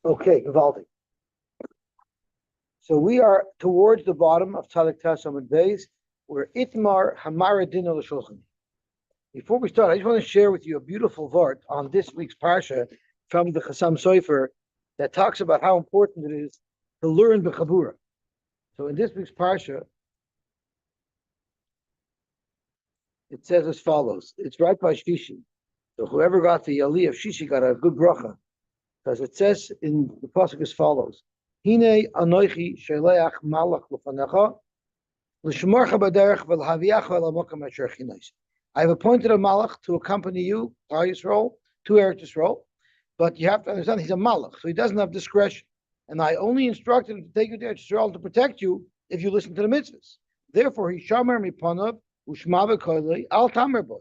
Okay, Vivaldi. So we are towards the bottom of Tzadik Tasam and Beis, where Itmar Hamara Din al Shulchan. Before we start, I just want to share with you a beautiful vart on this week's parsha from the Chassam Sofer that talks about how important it is to learn B'Chabura. So in this week's parsha, it says as follows. It's right by Shishi. So whoever got the Yali of Shishi got a good bracha. Because it says in the pasuk as follows: Hine anoichi sheleach malach lefanecha l'shmorcha b'derech v'lhaviacha l'mokem asher chinais. I have appointed a malach to accompany you, Yisrael, to Eretz Yisrael, but you have to understand he's a malach, so he doesn't have discretion. And I only instructed him to take you to Eretz Yisrael to protect you if you listen to the mitzvahs. Therefore, he shamer mipanav u'shma v'koilei al tamer boy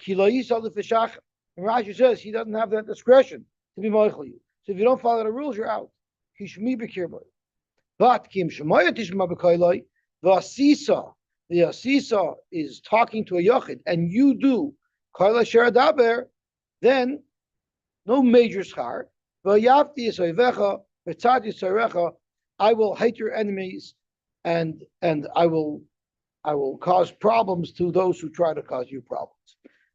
ki lo yisal l'fishach. And Rashi says he doesn't have that discretion to be moichel you. So if you don't follow the rules, you're out. Kishmi b'kir boy. But kim shemoyet tishma b'koilei v'asisa. The asisa is talking to a yochid, and you do koilei sheradaber, then no major schar. V'yavti yisoivecha v'tzad yisoirecha. I will hate your enemies, and I will cause problems to those who try to cause you problems.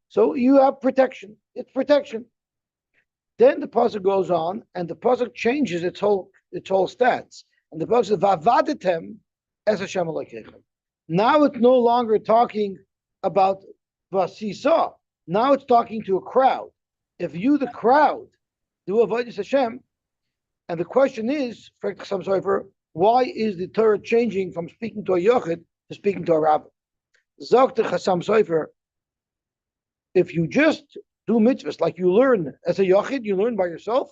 So you have protection. It's protection. Then the pasuk goes on, and the pasuk changes its whole stance. And the pasuk says, "Vavadetem es Hashem Elokeichem." Now it's no longer talking about vasisa. Now it's talking to a crowd. If you, the crowd, do avodas Hashem, and the question is, why is the Torah changing from speaking to a yochid to speaking to a rabbi? Zok the Chassam Sofer. If you just do mitzvahs like you learn as a yochid, you learn by yourself,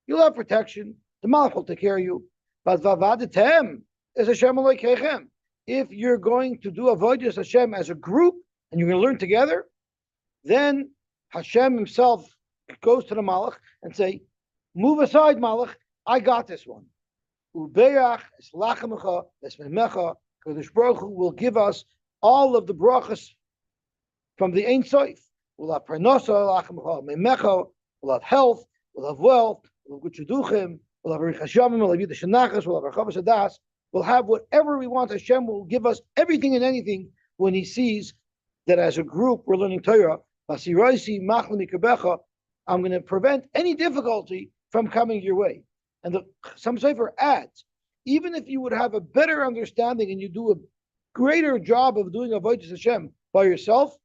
you'll have protection. The malach will take care of you. But vavadetem is Hashem Elokeichem. If you're going to do avodas Hashem as a group and you're going to learn together, then Hashem himself goes to the malach and say, "Move aside, malach. I got this one." Ubeach es lachamecha es memecha. Kadosh Baruch Hu will give us all of the brachas from the Ein Sof. We'll have parnasa lachamecha memecha. We'll have health. We'll have wealth. We'll have good shidduchim. We'll have rich hashamim. We'll have yidah shenachas. We'll have archavas hadas. We'll have whatever we want. Hashem will give us everything and anything when He sees that as a group we're learning Torah. I'm going to prevent any difficulty from coming your way. And some Sefer adds, even if you would have a better understanding and you do a greater job of doing avodas Hashem by yourself,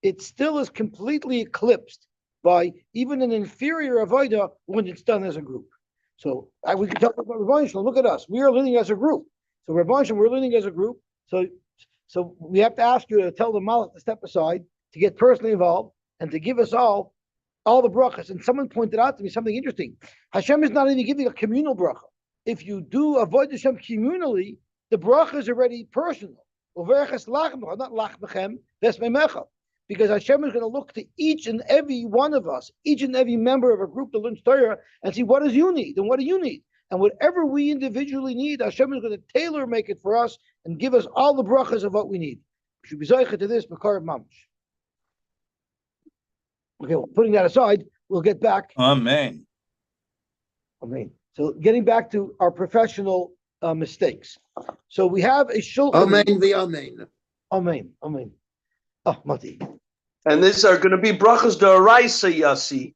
it still is completely eclipsed by even an inferior avodah when it's done as a group. So we can talk about Rabbi Yosy. Look at us. We are learning as a group. So Rabbi Yosy, we're learning as a group. So we have to ask you to tell the malach to step aside, to get personally involved, and to give us all the brachas. And someone pointed out to me something interesting. Hashem is not even giving a communal bracha. If you do avoid Hashem communally, the bracha is already personal. Not lachmechem, vesmemecha. Because Hashem is going to look to each and every one of us, each and every member of a group that learns Torah, and see what does you need and what do you need. And whatever we individually need, Hashem is going to tailor make it for us and give us all the brachas of what we need. We should be zocheh to this, Makar Mamash. Okay, well, putting that aside, we'll get back. Amen. Amen. So getting back to our professional mistakes. So we have a shulchan. Amen, the amen. Amen. Amen. Oh, Mati. And these are going to be brachas d'oraisa, Yosy.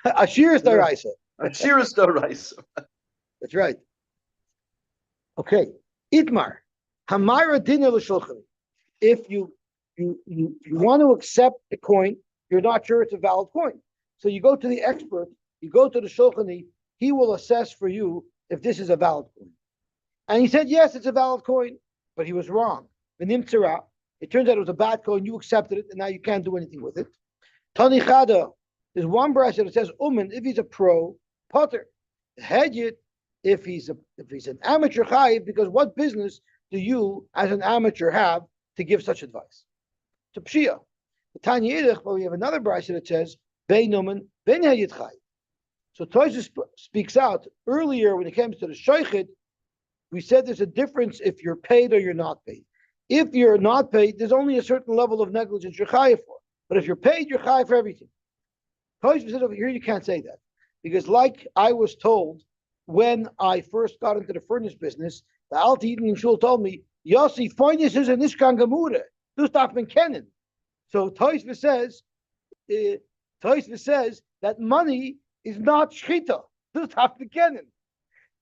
Ashiras d'oraisa. Ashiras d'oraisa. That's right. Okay. Itmar. Hamara dinner l'shulchan. If you want to accept a coin, you're not sure it's a valid coin. So you go to the expert, you go to the shulchani, he will assess for you if this is a valid coin. And he said, yes, it's a valid coin, but he was wrong. V'nimtzera. It turns out it was a bad coin, you accepted it, and now you can't do anything with it. Tani Chada, there's one bracha that says, if he's a pro, potter. Hedjit, if he's an amateur chayiv, because what business do you, as an amateur, have to give such advice? To pshia. The Tanya Yidich, but we have another bracha that says, Bein Uman, Bein Hedjit chayiv. So Tosfos speaks out earlier when it comes to the shaychit. We said there's a difference if you're paid or you're not paid. If you're not paid, there's only a certain level of negligence you're chayiv for. But if you're paid, you're chayiv for everything. Tosfos says over here you can't say that. Because like I was told when I first got into the furnace business, the Alte Eden Shul told me, Yosy, furnace is a Nishkan Gemure. Du darf man kennen. So Tosfos says that money is not shchita. Du darf man kennen.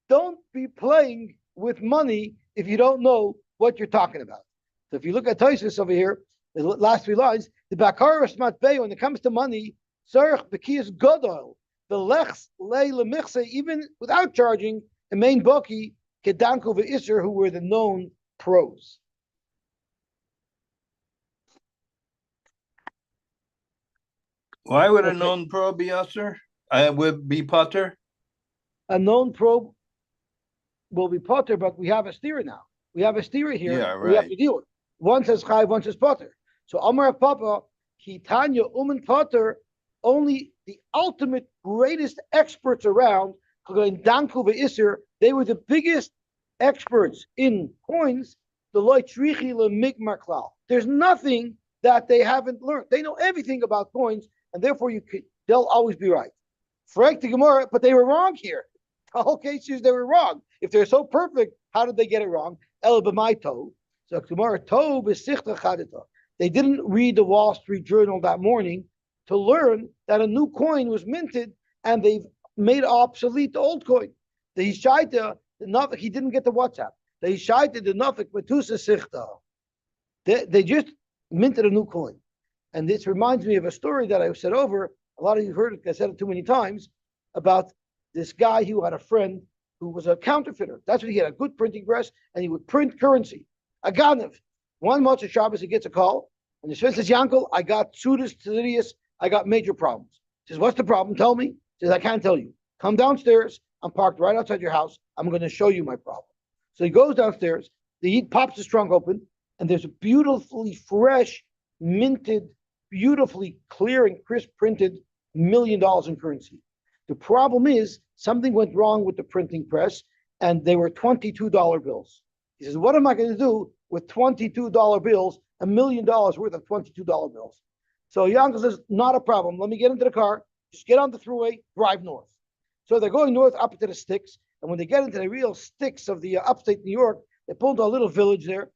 Don't be playing with money if you don't know what you're talking about. So if you look at Tosfos over here, the last three lines, the Bakar Matbei, when it comes to money, Sarach Bekiyas Godol, the Lechs Lei Lemichse, even without charging, the main Boki, Kedanko Ve'isr, who were the known pros. Why would a known pro be usher? I would be putter. A known pro will be potter, but we have a steerer now. We have a steerer here. Yeah, We have right. to deal with. One says chai, one says potter. So Amar Papa, Kitanya Uman Potter, only the ultimate greatest experts around, Danku Ve'isr, they were the biggest experts in coins. The Loitrichi Lemigmar Klal. There's nothing that they haven't learned. They know everything about coins, and therefore they'll always be right. Frank the Gemara, but they were wrong here. The whole case is they were wrong. If they're so perfect, how did they get it wrong? El b'maito. So Gemara to b'sichta chadita. They didn't read the Wall Street Journal that morning to learn that a new coin was minted and they've made obsolete the old coin. The Hishaita, he didn't get the WhatsApp. The Hishaita, the Nafik Metusa Sichta. They just minted a new coin. And this reminds me of a story that I said over. A lot of you heard it, I said it too many times, about this guy who had a friend who was a counterfeiter. That's what he had, a good printing press, and he would print currency. A Ganav. One Motzei Shabbos, he gets a call, and the friend says, Yankel, I got Tzudas Tzadidius, I got major problems. He says, what's the problem? Tell me. He says, I can't tell you. Come downstairs. I'm parked right outside your house. I'm going to show you my problem. So he goes downstairs. The Yid pops his trunk open, and there's a beautifully fresh, minted, beautifully clear and crisp printed $1 million in currency. The problem is something went wrong with the printing press, and they were $22 bills. He says, what am I going to do with $22 bills, $1 million worth of $22 bills? So Yankel says, not a problem. Let me get into the car. Just get on the thruway, drive north. So they're going north up to the sticks. And when they get into the real sticks of the upstate New York, they pull into a little village there.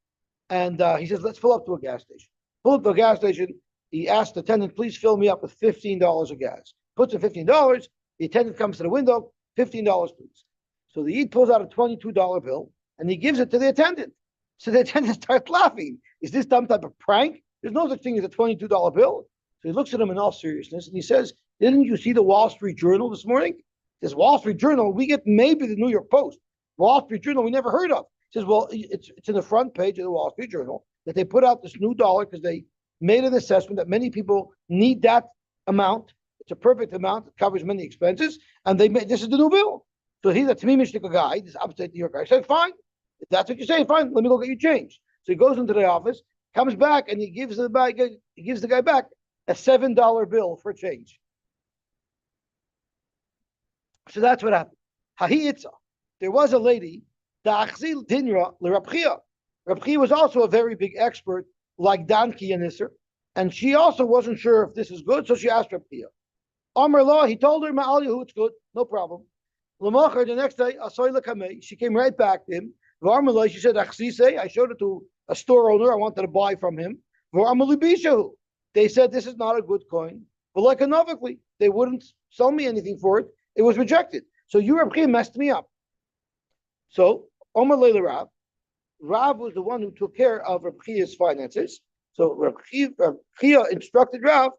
And he says, let's pull up to a gas station. Pull up to a gas station. He asked the attendant, please fill me up with $15 of gas. Puts in $15. The attendant comes to the window, $15, please. So the Yid pulls out a $22 bill and he gives it to the attendant. So the attendant starts laughing. Is this some type of prank? There's no such thing as a $22 bill. So he looks at him in all seriousness and he says, didn't you see the Wall Street Journal this morning? This Wall Street Journal, we get maybe the New York Post. Wall Street Journal, we never heard of. He says, well, it's in the front page of the Wall Street Journal that they put out this new dollar because they made an assessment that many people need that amount. It's a perfect amount. It covers many expenses. And they made, this is the new bill. So he's a Tamim guy, this upstate New York guy. I said, fine. If that's what you say, fine. Let me go get you change. So he goes into the office, comes back, and he gives the guy back a $7 bill for change. So that's what happened. Ha'itza. There was a lady, Da'achzil Dinra l'Rabchia. Rabbi was also a very big expert, like Danki and Isser, and she also wasn't sure if this is good, so she asked Rabbi. Amar Law, he told her, Ma'alihu, it's good, no problem. L'machar, the next day, Asoy l'kamei, she came right back to him. V'amar Law, she said, Achsise, I showed it to a store owner, I wanted to buy from him. V'amar Libishahu, they said this is not a good coin. But like anovically, they wouldn't sell me anything for it. It was rejected. So you, Rabbi, messed me up. So, Omar Leila Rav was the one who took care of Rabbi's finances. So Rabbi instructed Rav,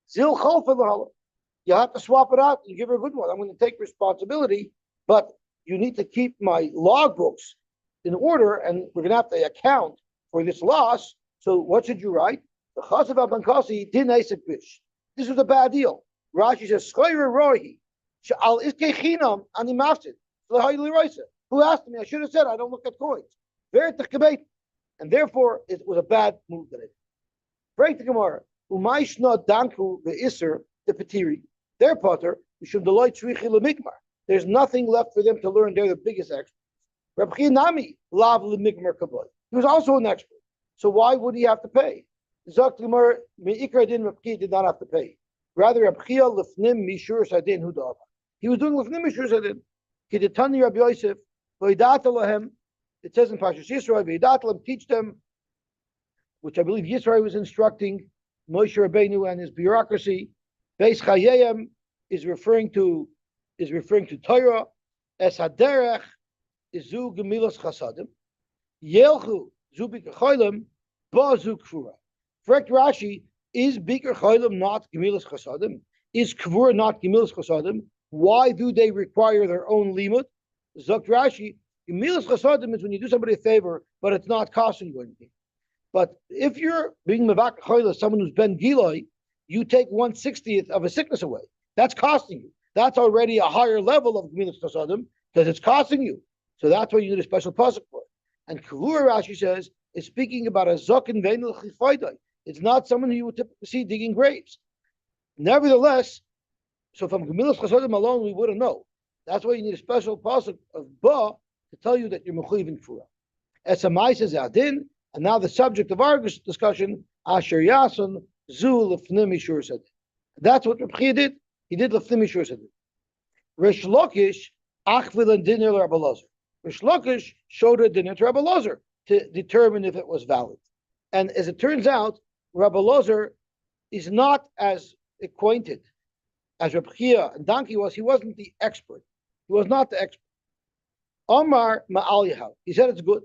Zil Chalfa, you have to swap it out and give her a good one. I'm going to take responsibility, but you need to keep my logbooks in order, and we're going to have to account for this loss. So what should you write? The Chasav Abankasi din Bish. This was a bad deal. Rashi says, Rohi, Sha'al Iskechinam Animafsid. Who asked me? I should have said I don't look at coins. And therefore it was a bad move that I did. Break the Gemara. Umayshna danku ve'isr the petiri. Their potter, there's nothing left for them to learn. They're the biggest experts. Rabbi Nami lav lemigmar kabod. He was also an expert. So why would he have to pay? Zok Gemara meikra din Rabbi did not have to pay. Rather Rabbi lefnim mishur sadin hudava. He was doing lefnim mishur sadin. Kidetani Rabbi Yosef, v'yidat lahem. It says in Parshas Yisrael, v'yidat lahem, teach them, which I believe Yisrael was instructing Moshe Rabbeinu and his bureaucracy. Beis Chayayim is referring to Torah. Es haderech is zu gemilas chasadim. Yelchu zu biker cholim ba zu kvura. Correct Rashi, is biker cholim not gemilas chasadim? Is kvura not gemilas chasadim? Why do they require their own limud? Zok Rashi, gemilas chasadim is when you do somebody a favor, but it's not costing you anything. But if you're being mevak choila, someone who's ben giloi, you take 1/60th of a sickness away. That's costing you. That's already a higher level of gemilas chasadim because it's costing you. So that's why you need a special pasuk for it. And Kavur Rashi says is speaking about a zokin veinul chifaydai. It's not someone who you would typically see digging graves. Nevertheless, so from gemilas chasadim alone, we wouldn't know. That's why you need a special pasuk of ba to tell you that you're mechuyev in kfura. Esamai says adin. And now the subject of our discussion, Asher Yasun, Zu Lefnim Mishur Sadin. That's what Rabbi did. He did Lefnim Mishur Sadin. Rish Lakish, Achvil and Dinner Rabbi Lozer. Rish Lakish showed a dinner to Rabbi Lozer to determine if it was valid. And as it turns out, Rabbi Lozer is not as acquainted as Rabbi Chia and Danki was. He wasn't the expert. He was not the expert. Omar Ma'al Yahav. He said it's good.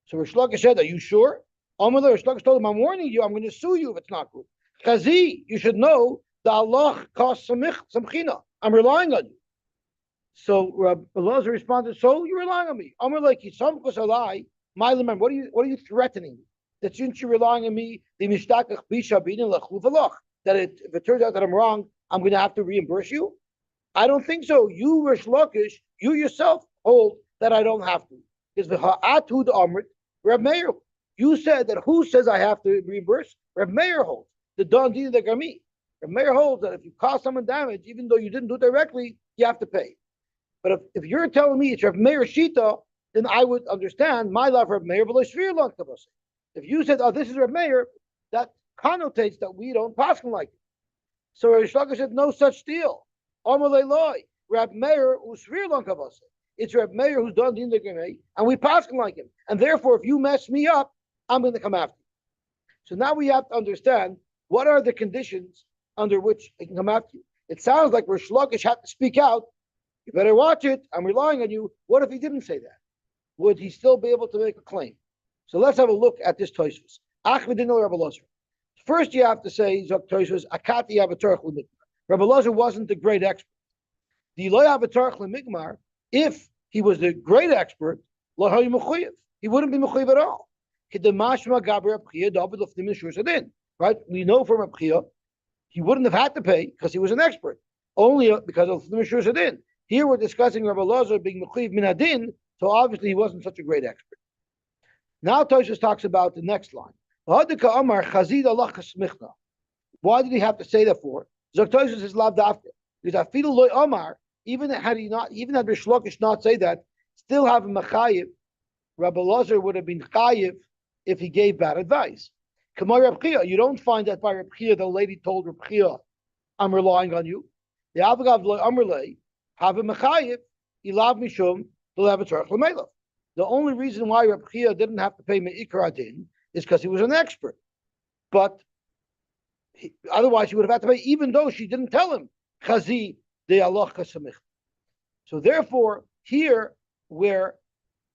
So Rish Lakish said, are you sure? Amalei, Rish Lakish told him, I'm warning you, I'm going to sue you if it's not good. Chazi, you should know, the Allah costs some china. I'm relying on you. So Rabbi Elazar responded, so you're relying on me. Amalei, Kisam Kusalai, my lemon, what are you threatening me? That since you're relying on me, that if it turns out that I'm wrong, I'm going to have to reimburse you? I don't think so. You, Rish Lakish, you yourself hold that I don't have to. Because the Ha'atud Amrit, Reb Meir, you said that who says I have to reimburse? Reb Meir holds the Don Dina de Gami. Reb Meir holds that if you cause someone damage, even though you didn't do it directly, you have to pay. But if you're telling me it's Reb Meir Shita, then I would understand my love for Reb Meir. If you said, oh, this is Reb Meir, that connotates that we don't pass him like it. So Rish Lakish said, no such deal. Amalei loy, Reb Meir usvir lankavase. It's Reb Meir who's done din the and we pass him like him. And therefore, if you mess me up, I'm going to come after you. So now we have to understand what are the conditions under which I can come after you. It sounds like Rish Lakish had to speak out. You better watch it. I'm relying on you. What if he didn't say that? Would he still be able to make a claim? So let's have a look at this Tosfos. First, you have to say, Tosfos, Akati Avatarch L'Migmar. Rabbi Elazar wasn't the great expert. The Lo Avatarch L'Migmar, if he was the great expert, he wouldn't be mechuyev at all. Right? We know from Reb Chia, he wouldn't have had to pay because he was an expert, only because of Mishur Sadin. Here we're discussing Rabbi Elazar being mechuyev min adin, so obviously he wasn't such a great expert. Now Tosfos talks about the next line. Why did he have to say that for? Tosfos is lav dafka. Because afilu loy Omar, even had Rish Lakish not say that, still have a mechayiv. Rabbi Elazar would have been chayiv if he gave bad advice. Kamar Reb Chia, you don't find that by Reb Chia, the lady told Reb Chia, I'm relying on you. The Avagav loy Amrlei have a mechayiv. Ilav mishum l'levatarch l'meilov. The only reason why Reb Chia didn't have to pay me'ikar adin is because he was an expert. But otherwise, he would have had to pay, even though she didn't tell him. Chazi de Allah kasamich. So therefore, here where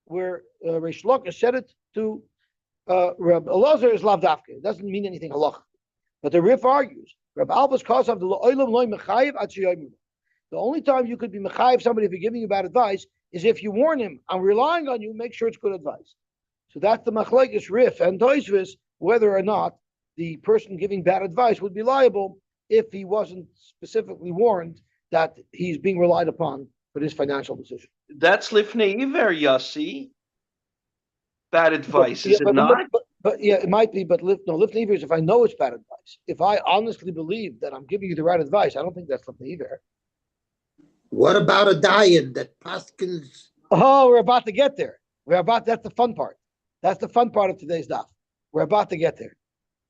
Rish Lakish said it to Rabbi Elazar is lav dafke. It doesn't mean anything halach. But the Rif argues, Rabbi Alva's cause of the oilam loy mechayiv ad sheyoymu. The only time you could be mechayiv somebody for giving you bad advice is if you warn him, I'm relying on you, make sure it's good advice. So that's the machlekes Rif and Tosfos, whether or not the person giving bad advice would be liable if he wasn't specifically warned that he's being relied upon for this financial decision. That's lifnei iver, Yosy. Bad advice, is it not? But yeah, it might be. But lifnei iver is if I know it's bad advice. If I honestly believe that I'm giving you the right advice, I don't think that's lifnei iver. What about a dayan that paskins? Oh, we're about to get there. That's the fun part. That's the fun part of today's daf. We're about to get there.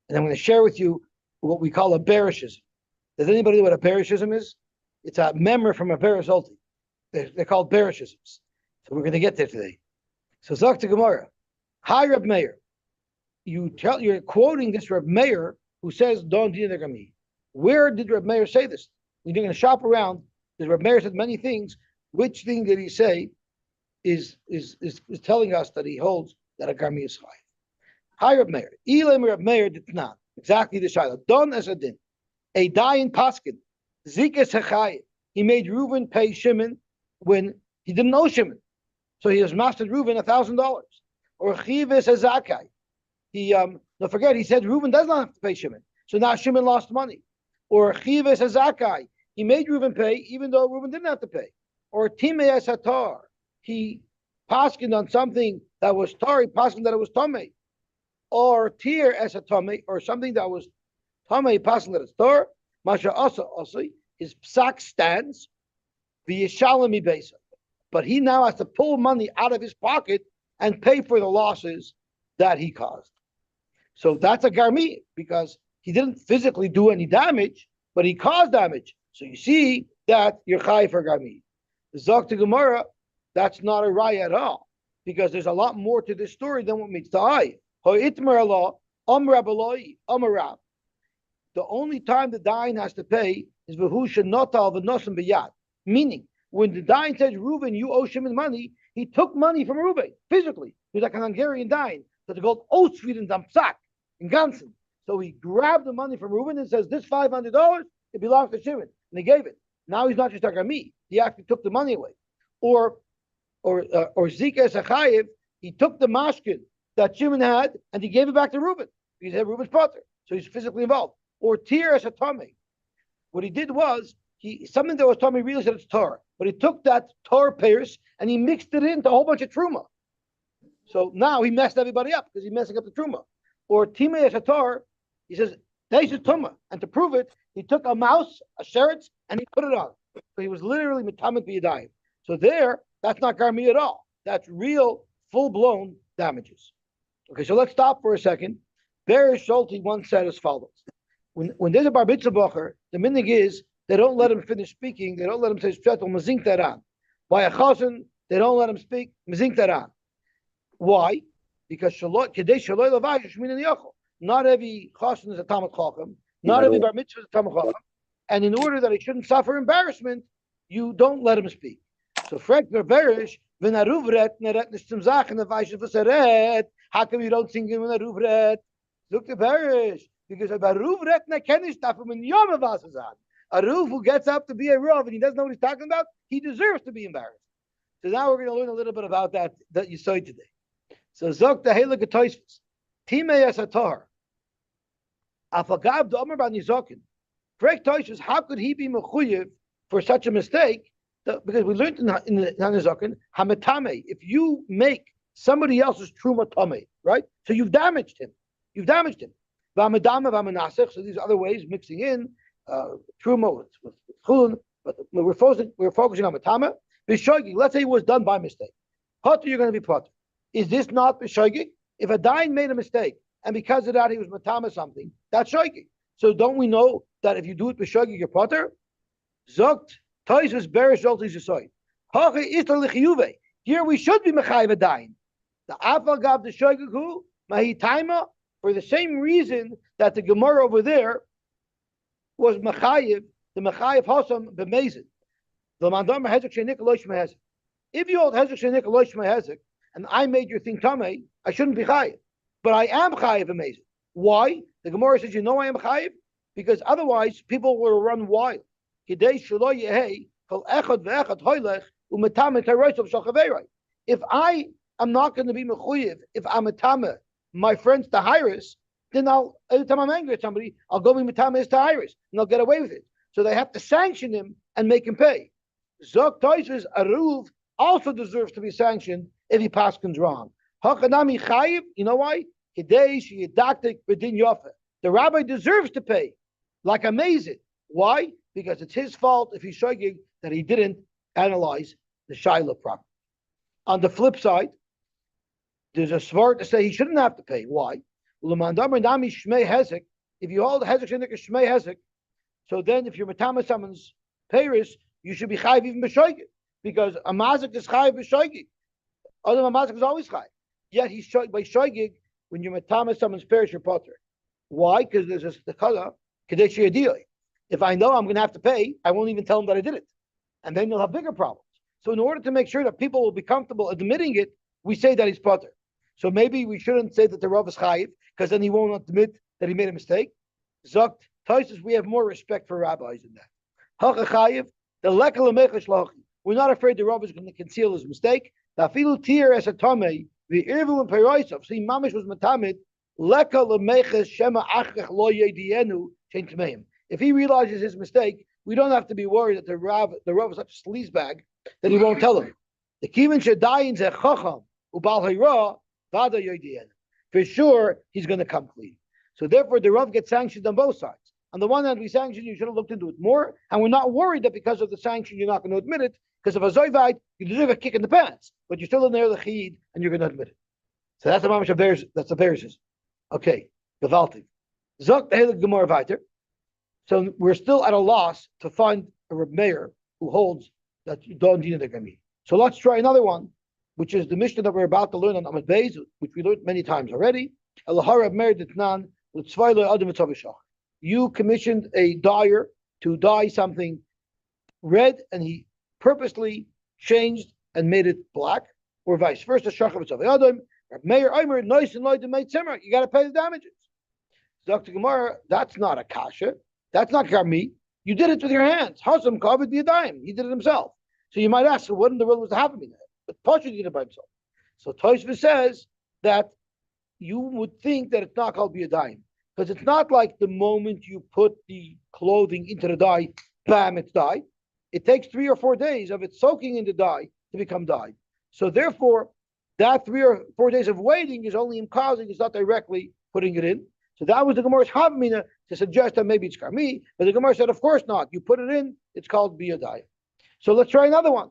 And I'm going to share with you what we call a bearishism. Does anybody know what a bearishism is? It's a member from a Berizolti. They're called Berishisms. So we're going to get there today. So Zok to Gemara. Hi, Reb Meir. You're quoting this Reb Meir who says, Don Dinagami. Where did Reb Meir say this? When you're going to shop around, because Reb Meir said many things. Which thing did he say is telling us that he holds that a Garmi is Chai? Hi, Reb Meir. Elam Reb Meir did not. Exactly the Shaila. Don as a din. A dying paskin. Zikas Hachai. He made Reuven pay Shimon when he didn't know Shimon. So he has mastered Reuven $1,000. Or Chives Hazakai. Don't forget, he said Reuven does not have to pay Shimon. So now Shimon lost money. Or Chives Hazakai. He made Reuven pay even though Reuven didn't have to pay. Or Timei Hatar. He paskined on something that was tar, he paskined that it was Tomei. Or Tir as a Tomei, or something that was Tomei, he paskined that it's tar. Masha Asa Asi. His psak stands, the Yishalami Besa. But he now has to pull money out of his pocket and pay for the losses that he caused. So that's a garmi, because he didn't physically do any damage, but he caused damage. So you see that you're chai for garmi. The Zok to Gemara, that's not a raya at all, because there's a lot more to this story than what meets the eye. The only time the dayan has to pay is v'hu shenotal v'nosim b'yad. Meaning, when the dayan says, Reuven, you owe Shimon money, he took money from Reuven, physically. He was like an Hungarian dayan, that they called Ostfrieden Damsak in Gansen. So he grabbed the money from Reuven and says, this $500, it belongs to Shimon. And he gave it. Now he's not just like me. He actually took the money away. Or Zika Sachayev, he took the mashkin that Shimon had and he gave it back to Reuven. He had Reuven's brother. So he's physically involved. Or Tir as a Tomei. What he did was, something that was Tomei realized that it's tar. But he took that tar pierce and he mixed it into a whole bunch of truma. So now he messed everybody up because he's messing up the truma. Or Timei as a tar, he says, This is Tumah. And to prove it, he took a mouse, a sheretz, and he put it on. So he was literally mitamet b'yadayim. So there, that's not garmi at all. That's real, full-blown damages. Okay, so let's stop for a second. Be'er Sholti once said as follows. When there's a bar mitzvah bacher, the minig is, they don't let him finish speaking, they don't let him say shtetl, mazink taran. By a chazan, they don't let him speak, mazink taran. Why? Because kedei shaloi lavai shmin and yachol. Not every chassan is a Talmud Chacham. Not every bar mitzvah is a Talmud Chacham. And in order that he shouldn't suffer embarrassment, you don't let him speak. So, frek berberish, when a ruvret neret nishtem zachen the vaishes v'seret. How come you don't sing him when a ruvret? Look the berish, because a ruvret nekenish tafum in yom avasazan. A ruv who gets up to be a ruv and he doesn't know what he's talking about, he deserves to be embarrassed. So now we're going to learn a little bit about that you saw today. So zok the heilige toisvus. Timei asatar. Afagav the Omer ban Yizokin. Correct toisvus. How could he be mechuyev for such a mistake? Because we learned in Nizokin, hametame. If you make somebody else's truma tame, right? So you've damaged him. You've damaged him. V'amadama v'amanasech. So these other ways mixing in truma with chulun. But we're focusing on matama. B'shoigig. Let's say it was done by mistake. Potter, you're going to be potter. Is this not b'shoigig? If a dayan made a mistake and because of that he was matama something, that's shoigig. So don't we know that if you do it b'shoigig, you're potter? Zogt toisus berish zoltis yisoy. Hache is the lichiyuve. Here we should be mechayiv a dayan. The afal gav the shoigig who mahi taima, for the same reason that the Gemara over there was mechayiv, the mechayiv hosam b'mezid. The mandam hezek shenik loish mehezek. If you hold hezek shenik loish mehezek, and I made your thing tamei, I shouldn't be chayiv. But I am chayiv amazing. Why? The Gemara says, you know I am chayiv? Because otherwise people will run wild. If I am not going to be mechuyev, if I'm a tameh, my friends to Hiris, then every time I'm angry at somebody, I'll go be metameh to Hiris, and I'll get away with it. So they have to sanction him and make him pay. Zok Toisves Aruv also deserves to be sanctioned if he paskins wrong. Hakadami chayiv, you know why? The rabbi deserves to pay, like amazing. Why? Because it's his fault if he's shogig that he didn't analyze the shaila properly. On the flip side, there's a svart to say he shouldn't have to pay. Why? If you hold hezek shenik shmei hezek, so then if you're matama someone's Paris, you should be chayiv even b'shoigig, because a mazik is chayiv b'shoigig. Other than a mazik is always chayiv. Yet he's by shoigig, when you're matama someone's Paris, you're potter. Why? Because there's a stakala kadesh yadiyah. If I know I'm going to have to pay, I won't even tell him that I did it, and then you'll have bigger problems. So in order to make sure that people will be comfortable admitting it, we say that he's potter. So maybe we shouldn't say that the Rav is chayiv, because then he won't admit that he made a mistake. Zokt Tosfos, we have more respect for rabbis in that. Hacha chayiv, the leka lemecha shlochi. We're not afraid the Rav is going to conceal his mistake. Tafilu tir es atamei the irvu and peroisav. See, mamish was matamid leka lemecha shema achach lo yedienu shein tmeim. If he realizes his mistake, we don't have to be worried that the Rav is such a sleazebag that he won't tell him. The kivin shedayin ze chacham ubal hayra vada yedienu. For sure, he's going to come clean. So therefore, the Rav gets sanctioned on both sides. On the one hand, we sanction you should have looked into it more, and we're not worried that because of the sanction you're not going to admit it. Because of a zoivite, you deserve a kick in the pants, but you're still in there the chiyid, and you're going to admit it. So that's the mamash of theirs. That's the Pharisees. Okay, gewaltig. Zok the heilig gemara weiter. So we're still at a loss to find a Reb Meir who holds that you don't need a gami. So let's try another one, which is the Mishnah that we're about to learn on Amud Beis, which we learned many times already. Elahar Reb Meir ditnan l'tzvaylo adam etzavishach. You commissioned a dyer to dye something red, and he purposely changed and made it black, or vice versa. Mayor Omer, nice and light and made simmer. You got to pay the damages. Dr. Gemara, that's not a kasha. That's not karmi. You did it with your hands. Hasam covered the dime. He did it himself. So you might ask, so what in the world was happening there? But Pasha did it by himself. So Tosfos says that you would think that it's not called be a dime. Because it's not like the moment you put the clothing into the dye, bam, it's dyed. It takes 3 or 4 days of it soaking in the dye to become dyed. So therefore, that 3 or 4 days of waiting is only him causing, it's not directly putting it in. So that was the Gemara's Havmina to suggest that maybe it's Karmi, but the Gemara said, of course not. You put it in, it's called Biyadai. So let's try another one.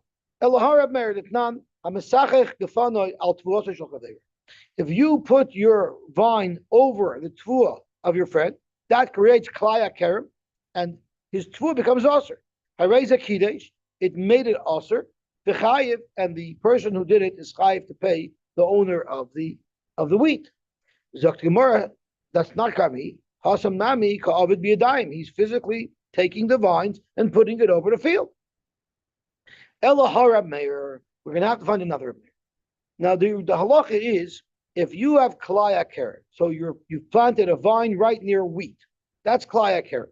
If you put your vine over the tvua of your friend, that creates klaya kerem, and his tvua becomes aser. Hareza kidesh, it made it aser. The chayiv, and the person who did it is chayiv to pay the owner of the wheat. Zakt Gemara, that's not kami. Hasam nami ka'avid biyadayim. He's physically taking the vines and putting it over the field. Elahara Meir, we're going to have to find another Meir. Now the halacha is, if you have klaya keren, so you've planted a vine right near wheat, that's klaya keren.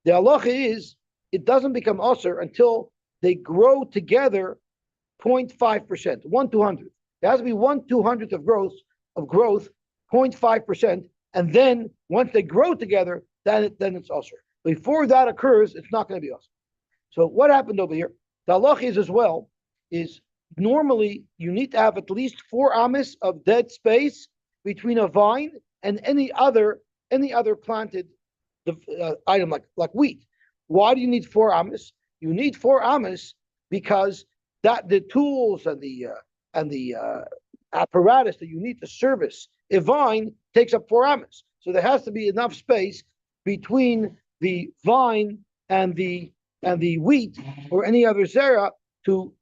The halacha is, it doesn't become aser until they grow together 0.5%, 1/200. There has to be 1/200 of growth, 0.5%, and then once they grow together, then it's aser. Before that occurs, it's not going to be aser. So what happened over here? The halacha is as well, is normally you need to have at least 4 amas of dead space between a vine and any other planted item like wheat. Why do you need 4 amas? You need 4 amas because that the tools and the apparatus that you need to service a vine takes up 4 amas. So there has to be enough space between the vine and the wheat or any other zera to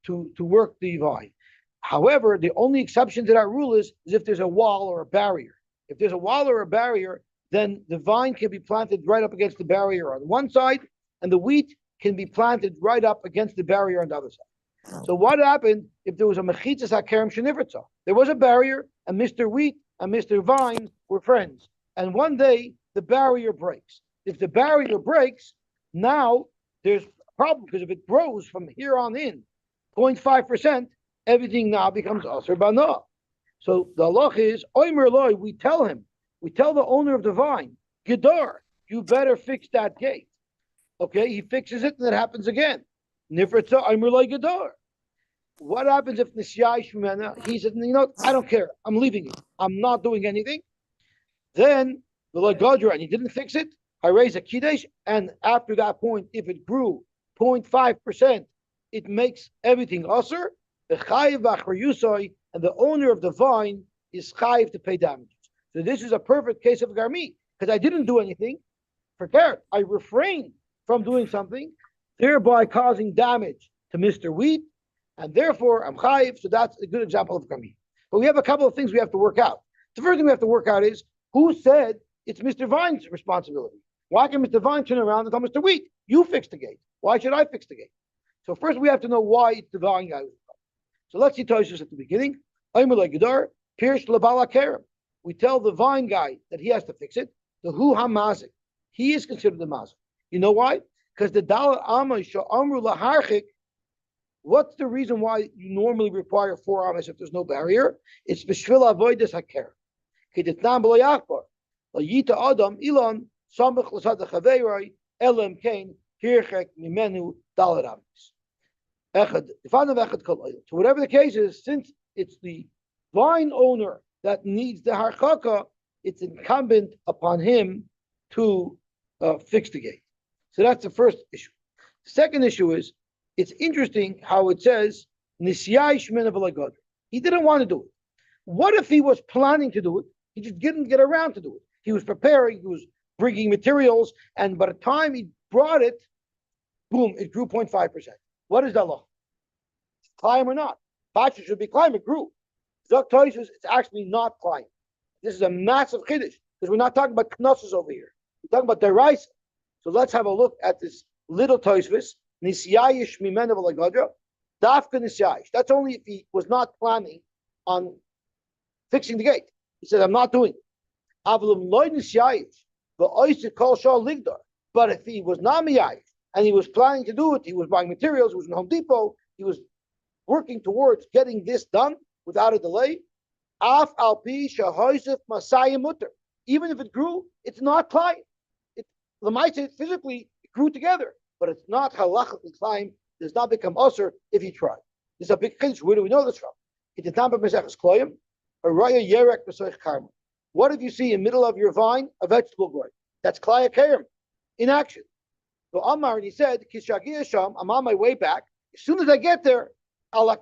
work the vine. However, the only exception to that rule is if there's a wall or a barrier. If there's a wall or a barrier, then the vine can be planted right up against the barrier on one side, and the wheat can be planted right up against the barrier on the other side. So what happened if there was a mechitzas hakerem shenivritza? There was a barrier, and Mr. Wheat and Mr. Vine were friends. And one day, the barrier breaks. If the barrier breaks, now there's a problem, because if it grows from here on in 0.5%, everything now becomes aser bana. So the halach is, oimer loy, we tell the owner of the vine, gedar, you better fix that gate. Okay, he fixes it, and it happens again. Nifritza oimer loy gedar. What happens if Nisyai Shmena, he said, I don't care, I'm leaving it, I'm not doing anything. Then the Lagadra, and he didn't fix it, I raise a kiddush, and after that point, if it grew 0.5%, it makes everything aser. The chayiv v'achar Yosy, and the owner of the vine is chayiv to pay damages. So this is a perfect case of garmi, because I didn't do anything. Forget, I refrained from doing something, thereby causing damage to Mr. Wheat, and therefore I'm chayiv. So that's a good example of kami. But we have a couple of things we have to work out. The first thing we have to work out is who said it's Mr. Vine's responsibility. Why can Mr. Vine turn around and tell Mr. Wheat, you fix the gate? Why should I fix the gate? So first we have to know why it's the Vine guy. So let's see Toshus at the beginning. We tell the vine guy that he has to fix it. The hu hamazik, he is considered the mazik. You know why? Because the dalar amay amru laharchik. What's the reason why you normally require 4 amas if there's no barrier? It's b'shvil avodas haker. Kedetnam b'lo yakbar. Layita adam ilan samach l'sad chaveiroi elam kain hirchek mimenu dalar amas. Echad, so whatever the case is, since it's the vine owner that needs the harchaka, it's incumbent upon him to fix the gate. So that's the first issue. The second issue is, it's interesting how it says, he didn't want to do it. What if he was planning to do it? He just didn't get around to do it. He was preparing, he was bringing materials, and by the time he brought it, boom, it grew 0.5%. What is that law? Climb or not? Pacha should be climb, it grew. Zok Toshus, it's actually not climb. This is a massive chiddush, because we're not talking about knossos over here. We're talking about deraisa. So let's have a look at this little Toshus. Nisyayish mimena v'lagadra. Dafka nisyayish. That's only if he was not planning on fixing the gate. He said, I'm not doing it. Avlam loy nisyayish. V'oisik kol shal ligdar. But if he was not miyayish, and he was planning to do it, he was buying materials, he was in Home Depot, he was working towards getting this done without a delay. Af al pi shahoisif masayim mutter. Even if it grew, it's not climb. The mitzvah physically it grew together, but it's not halachically climb. It does not become usher if you try. This is a big chiddush. Where do we know this from? It is not b'mesechus kloyim. A raya yerek b'soich karma. What if you see in the middle of your vine a vegetable growing? That's klaya kerem in action. So Amar, and he said, Kishagia Sham, I'm on my way back. As soon as I get there, I'll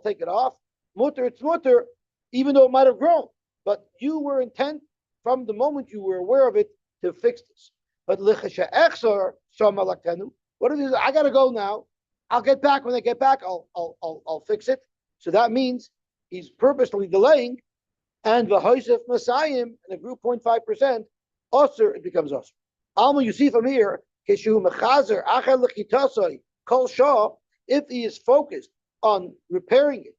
take it off. Mutter, it's mutter, even though it might have grown. But you were intent from the moment you were aware of it to fix this. But Lichasha Echsar Sham Alaktenu. What if he says, I gotta go now. I'll get back. When I get back, I'll fix it. So that means he's purposely delaying, and the V'Hoisef Masayim, and it grew 0.5%, Osir, it becomes Osir. Alma, you see from here, if he is focused on repairing it,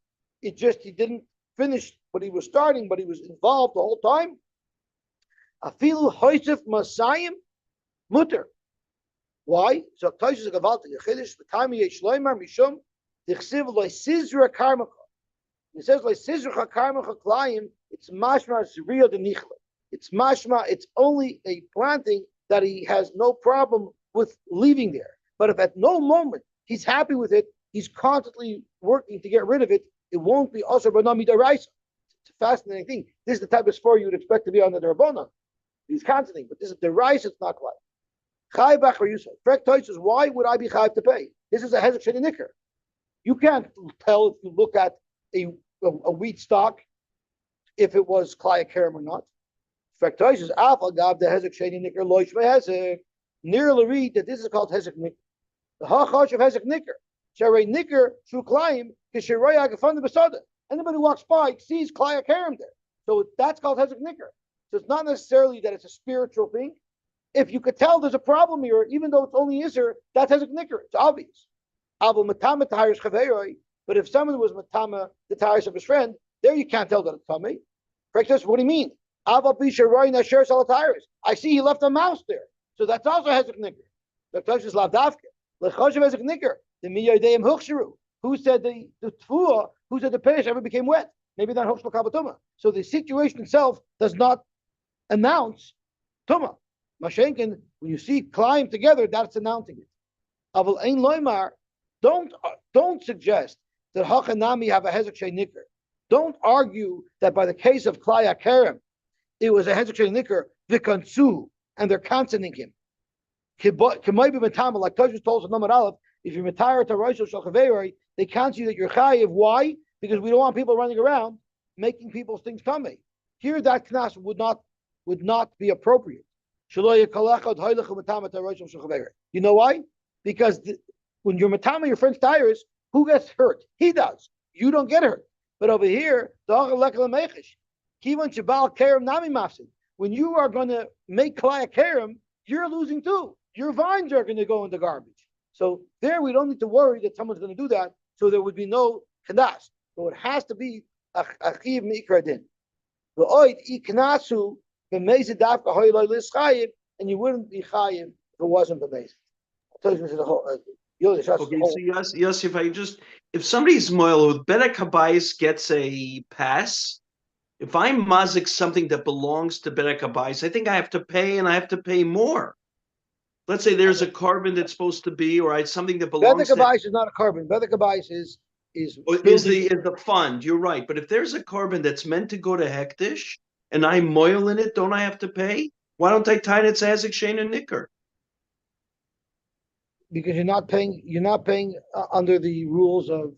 he didn't finish what he was starting, but he was involved the whole time. Afilu hoisef masayim mutter. Why? So Toshus gavalti yechidish v'tami yeshloimar mishum dichsiv loisizra karmaka. It says loisizra karmaka klayim. It's mashma zriya denichla. It's mashma. It's only a planting that he has no problem with leaving there. But if at no moment he's happy with it, he's constantly working to get rid of it, it won't be also banami deraisa. It's a fascinating thing. This is the type of sport you would expect to be on the Rabbanon. He's constantly, but this is deraisa, it's not quite. Chai bachar Yosy. Frek says, why would I be chayv to pay? This is a hezek sheni nicker. You can't tell if you look at a wheat stock if it was klaya kerem or not. Frek says, af agav the hezek sheni nicker loish hezek. Nearly read that this is called hezek nicker. The hachash of hezek nicker. Sharei nicker through klayim kisheroi agafan the besada. Anybody who walks by sees klaya kerem there. So that's called hezek nicker. So it's not necessarily that it's a spiritual thing. If you could tell there's a problem here, even though it's only Isser, that's hezek nicker. It's obvious. But if someone was matama the tires of his friend, there you can't tell that it's tummy. Frank says, what do you mean? I see he left a mouse there. So that's also hezek nicker. The Toshus lavdafke. Lechoshev hezek nicker. The miyadeim huksheru. Who said the tfuah? Who said the perish ever became wet? Maybe that hukshel kabatuma. So the situation itself does not announce tuma. Mashenkin, when you see climb together, that's announcing it. Aval ein loymar. Don't suggest that hachanami have a hezek shei nicker. Don't argue that by the case of klaya kerem, it was a hezek shei nicker v'kansu, and they're canceling him. Like Toshus told us in Number Aleph, if you're retired to Rosh Hashanah, they cancel you that you're chayiv. Why? Because we don't want people running around making people's things tummy. Here, that knas would not be appropriate. You know why? because when you're matama your friend's tires, who gets hurt? He does. You don't get hurt. But over here, when you are going to make kalaya kerem, you're losing too. Your vines are going to go in the garbage. So there, we don't need to worry that someone's going to do that. So there would be no kadas. So it has to be a chiv mikra din. And you wouldn't be chayiv if it wasn't b'mezid. Okay, so yes, if somebody's moil with Bedek Habayis gets a pass, if I'm mazik something that belongs to Bedek Habayis, I think I have to pay, and I have to pay more. Let's say there's a carbon that's supposed to be, or something that belongs to Bedek is not a carbon. Bedek Habayis is the fund. You're right, but if there's a carbon that's meant to go to hektish and I moil in it, don't I have to pay? Why don't I tie it to Hazik Shein and Nicker? Because you're not paying under the rules of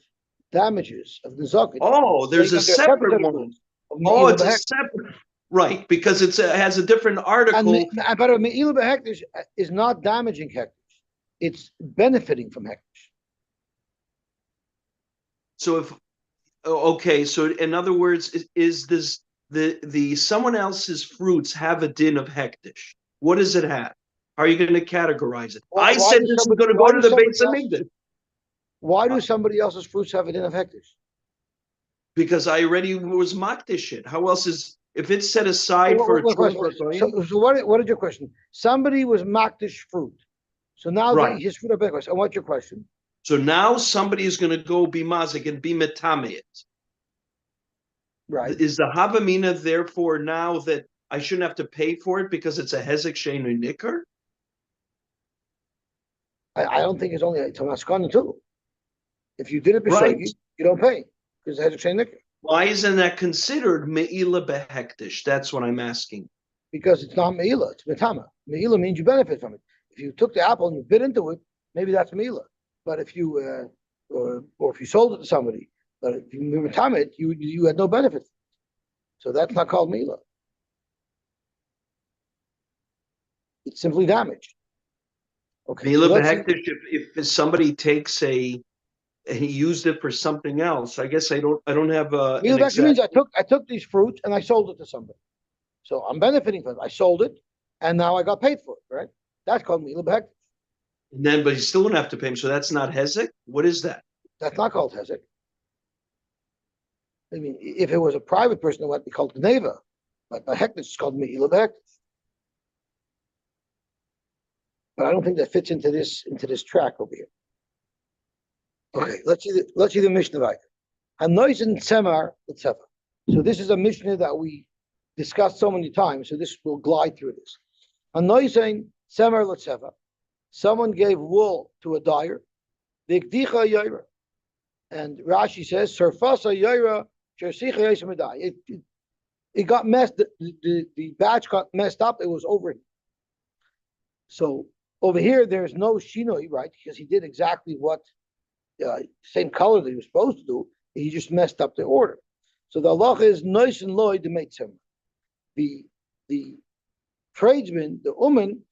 damages of the zakat. Oh, there's a separate one. Oh, it's a separate, right? Because it has a different article. But me'ilah b'hektish is not damaging hektish; it's benefiting from hektish. So so in other words, is this the someone else's fruits have a din of hektish? What does it have? How are you going to categorize it? Well, I said this is going to go to the Beit Hamikdash. Why do somebody else's fruits have a din of hektish? Because I already was makdish it. How else is if it's set aside for a true? So what is your question? Somebody was makdish fruit, so now his fruit are better. And what's your question? So now somebody is going to go be mazik and be metameit. Right. Is the havamina therefore now that I shouldn't have to pay for it because it's a hezek shein or nicker? I don't think it's only a Tomaskana too. If you did it b'shagi, you don't pay because it has a chain nicker. Why isn't that considered me'ilah behektish? That's what I'm asking. Because it's not me'ilah, it's metama. Me'ilah means you benefit from it. If you took the apple and you bit into it, maybe that's me'ilah. But if you or if you sold it to somebody, but if you metama it, you had no benefit. So that's not called me'ilah. It's simply damage. Okay. So if somebody takes he used it for something else, I guess I don't have a. That means I took these fruits and I sold it to somebody, so I'm benefiting from it. I sold it, and now I got paid for it. Right? That's called milah b'hektish. But you still wouldn't have to pay him. So that's not hezek. What is that? That's not called hezek. I mean, if it was a private person, it would be called gneva, but by hektish it's called milah b'hektish. But I don't think that fits into this track over here. Okay, let's see the Mishnah right. Hanoisen Semar L'Tzefa. So this is a Mishnah that we discussed so many times, so this will glide through this. Hanoisen Semar L'Tzefa. Someone gave wool to a dyer. V'ikdicha yoyra. And Rashi says, Surfasa yoyra shersicha yoysa. It got messed, the batch got messed up, it was over. So over here, there's no shinoi, right? Because he did exactly what same color that he was supposed to do. He just messed up the order. So the halacha is nois and loy to make some. The tradesman, the uman,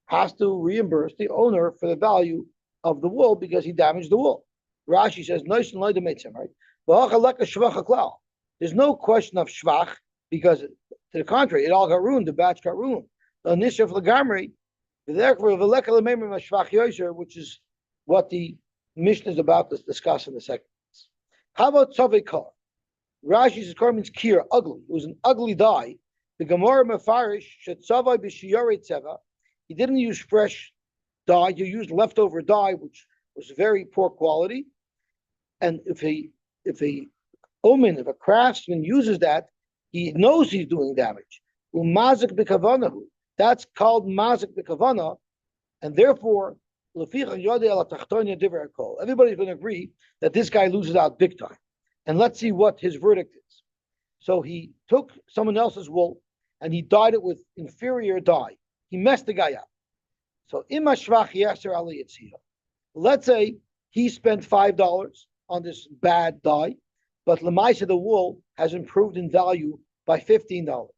has to reimburse the owner for the value of the wool because he damaged the wool. Rashi says nois and loy to make some, right? There's no question of shvach because to the contrary, it all got ruined. The batch got ruined. The nishaf lagamri. Which is what the Mishnah is about to discuss in the second. How about Tzavei Kar? Rashi says Kar means kir, ugly. It was an ugly dye. The Gemara Mefarish Shetzavai b'shiyarei tzeva. He didn't use fresh dye. He used leftover dye, which was very poor quality. And if a craftsman uses that, he knows he's doing damage. Umazik b'kavanahu. That's called mazik b'kavana, and therefore, everybody's going to agree that this guy loses out big time. And let's see what his verdict is. So he took someone else's wool and he dyed it with inferior dye. He messed the guy up. So let's say he spent $5 on this bad dye, but lemaisa the wool has improved in value by $15.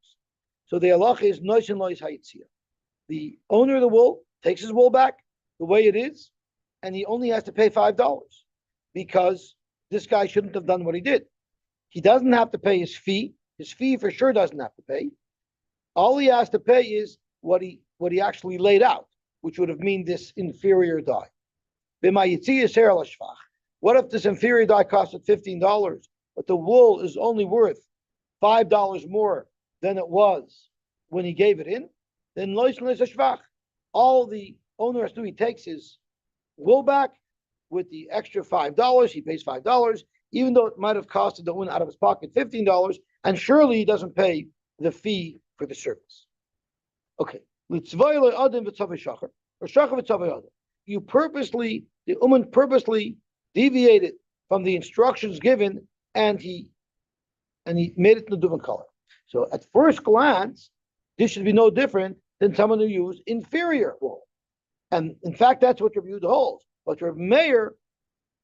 So the halacha is nois and lois hayitzia. The owner of the wool takes his wool back the way it is, and he only has to pay $5 because this guy shouldn't have done what he did. He doesn't have to pay his fee. His fee for sure doesn't have to pay. All he has to pay is what he actually laid out, which would have mean this inferior dye. What if this inferior dye costed $15, but the wool is only worth $5 more than it was when he gave it in? Then all the owner has to do, he takes his wool back with the extra $5. He pays $5, even though it might have costed the owner out of his pocket $15, and surely he doesn't pay the fee for the service. Okay. You purposely, the Uman purposely deviated from the instructions given, and he made it in a different color. So at first glance, this should be no different than someone who used inferior wool. And in fact, that's what Rabbi Yehuda holds. But Rabbi Meir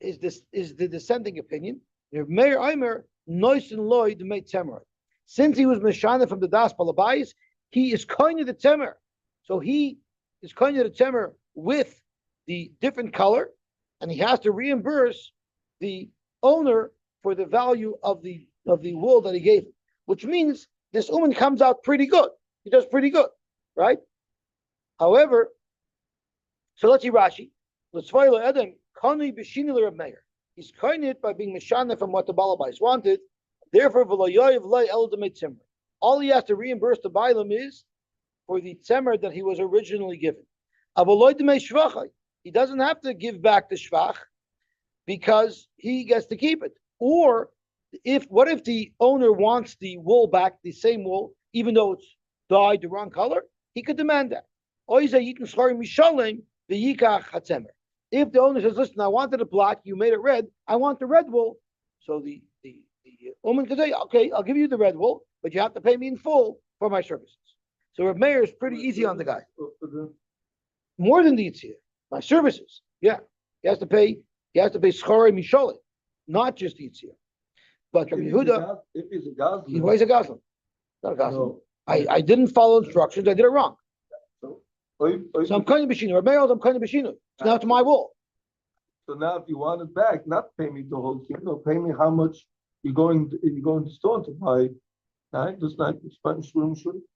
is the dissenting opinion. Rabbi Meir Aimer Noisen Loy the made Temer. Since he was Meshana from the Das Balabais, he is kind of the Temer. So he is kind of the Temer with the different color, and he has to reimburse the owner for the value of the wool that he gave him, which means this woman comes out pretty good. He does pretty good, right? However, so let's see Rashi. Let's find Adam Kani B'Shinil Reb Meir. He's kind by being Meshana from what the Balabais wanted. Therefore, all he has to reimburse the Bailam is for the tzemer that he was originally given. He doesn't have to give back the shvach because he gets to keep it. Or what if the owner wants the wool back, the same wool, even though it's dyed the wrong color? He could demand that. If the owner says, "Listen, I wanted it black, you made it red. I want the red wool," so the woman could say, "Okay, I'll give you the red wool, but you have to pay me in full for my services." So Reb Meir is pretty easy on the guy. More than the Yitzhak. My services, yeah. He has to pay schore mishole, not just the Yitzhak. But Rabbi Yehuda, if he's a Gazlan, he's a Gazlan. Not a Gazlan. I didn't follow instructions. I did it wrong. So I'm kind of Bishinu. Rabbi Meir, I'm kind of Bishinu. So now it's my wool. So now, if you want it back, not pay me the whole thing, no, pay me how much you're going to the store to buy. Right? Just like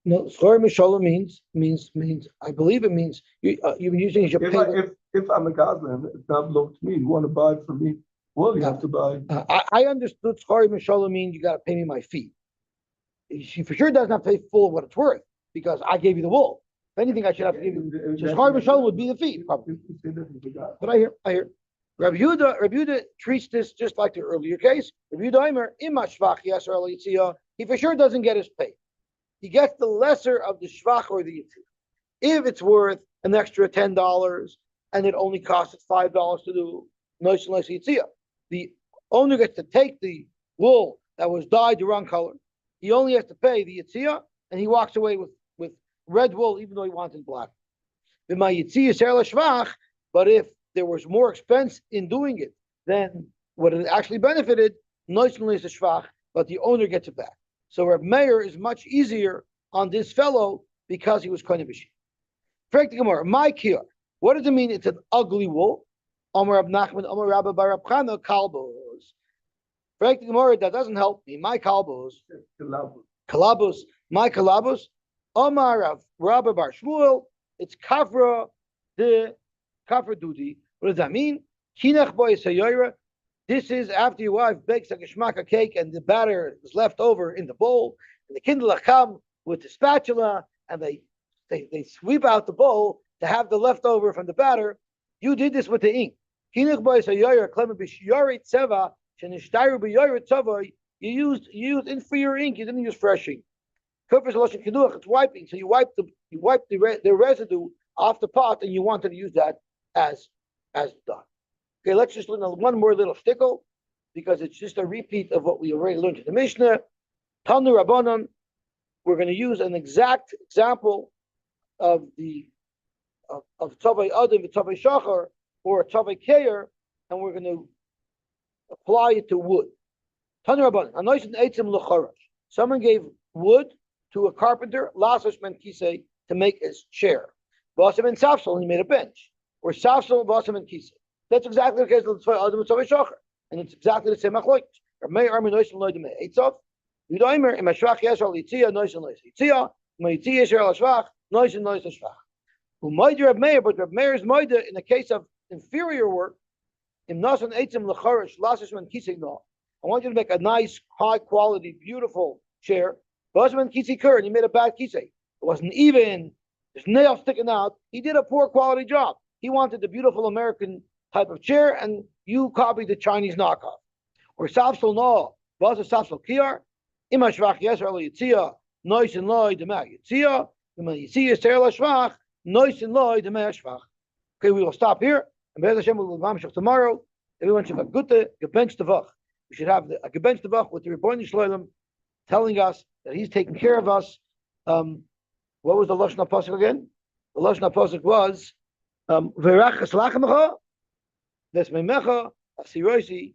No, schore mishole means. I believe it means you've been using it as your pay. If I'm a Gazlan, it's not belong to me. You want to buy it from me? Well, you have to buy. I understood schore mishole means you got to pay me my fee. She for sure does not pay full of what it's worth because I gave you the wool. If anything, I should have to give you. So schore mishole would be the fee, probably. But I hear. Rabbi Yehuda treats this just like the earlier case. Rabbi Yehuda Aimer, ima shvach yasser al yitziyah. He for sure doesn't get his pay. He gets the lesser of the shvach or the yitziyah. If it's worth an extra $10 and it only costs $5 to do nois yitziyah, the owner gets to take the wool that was dyed the wrong color. He only has to pay the yitziyah, and he walks away with red wool, even though he wanted black. But if there was more expense in doing it than what it actually benefited, noisily is a shvach, but the owner gets it back. So Reb Meir is much easier on this fellow because he was kind of a my kiyar. What does it mean? It's an ugly wool. Amar Rab Nachman, Amar Rabbi Bar Rab Chana, kalbos. That doesn't help me. My kalbos. Kalabos. My kalabos. Amar Rav Rabbi Bar Shmuel. It's kafra dudi. What does that mean? Kinach boy sayora. This is after your wife bakes a geschmacka cake and the batter is left over in the bowl, and the kindle come with the spatula and they sweep out the bowl to have the leftover from the batter. You did this with the ink. Kinach boy sayora klema b'shiyori tseva shenishtaru b'yori tzavoi. You used inferior ink. You didn't use fresh ink. It's wiping, so you wipe the residue off the pot, and you wanted to use that as done. Okay, let's just learn one more little shtickle because it's just a repeat of what we already learned in the Mishnah. Tanu Rabbanon. We're going to use an exact example of Tzavei Adam and Tzavei Shachar or Tzavei Keir, and we're going to apply it to wood. Tanu Rabbanon. Someone gave wood to a carpenter, Lasos Menkise, to make his chair. Basam and Safsal, he made a bench. Or Safsal, Basam and Kise. That's exactly the case of the Tzvay Adam and Tzvay Shocher. And it's exactly the same machlokes. Rabbi Armin Noishin Loy Demei Eitzov. Yudoimer im Ashvach Yisrael Yitzia Noishin Loy Yitzia. Im Yitzia Yisrael Ashvach Noishin Loy Ashvach. Who Moed Reb Meir, but Reb Meir is Moed in the case of inferior work. Im Nasan Eitzim Lecharish Lasses Man Kisei No. I want you to make a nice, high quality, beautiful chair. Basman Kisei Kur, and you made a bad Kisei. It wasn't even. There's nails sticking out. He did a poor quality job. He wanted the beautiful American type of chair, and you copied the Chinese knockoff. Or Safsel no, was a Safsel Kiar, Imashvach Yisrael Yitzia, Nois and Loy, the Mag Yitzia, the Mag Yitzia, Serla Shvach, Nois and Loy, the Mag Shvach. Okay, we will stop here, and Be'ez Hashem will Mamshach tomorrow. Everyone should have a good gebench tevach. We should have a gebench tevach with the Rebbeinu Shloim telling us that He's taking care of us. What was the Lashon HaPasuk again? The Lashon HaPasuk was V'rachas lachamecha v'esmeimecha asiroisi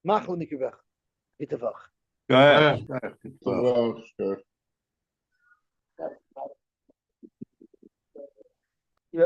machle mikirvecha. Itavach. Go ahead.